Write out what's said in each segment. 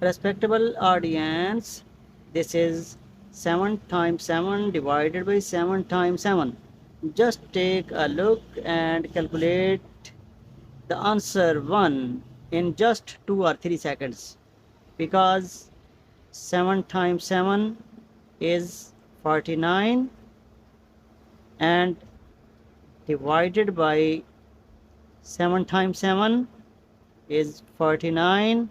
Respectable audience, this is 7 times 7 divided by 7 times 7. Just take a look and calculate the answer 1 in just 2 or 3 seconds, because 7 times 7 is 49 and divided by 7 times 7 is 49.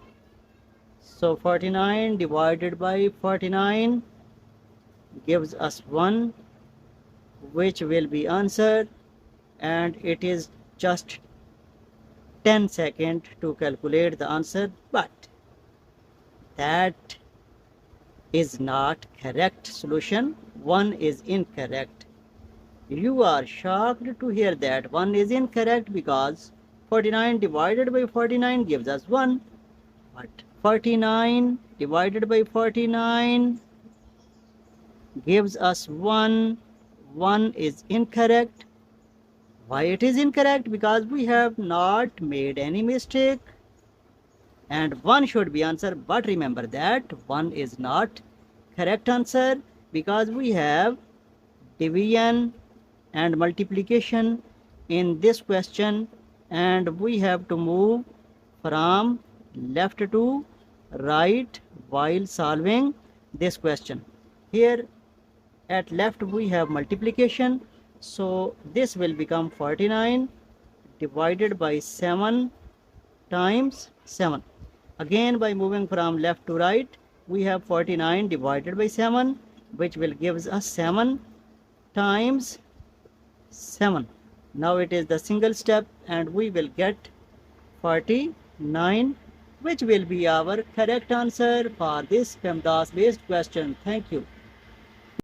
So 49 divided by 49 gives us 1, which will be answered, and it is just 10 seconds to calculate the answer, but that is not correct solution. 1 is incorrect. You are shocked to hear that 1 is incorrect, because 49 divided by 49 gives us 1, but 49 divided by 49 gives us 1. 1 is incorrect. Why it is incorrect? Because we have not made any mistake, and 1 should be answer. But remember that 1 is not correct answer, because we have division and multiplication in this question, and we have to move from left to right while solving this question. Here at left we have multiplication, so this will become 49 divided by 7 times 7. Again, by moving from left to right, we have 49 divided by 7, which will give us 7 times 7. Now it is the single step, and we will get 49, which will be our correct answer for this PEMDAS based question. Thank you.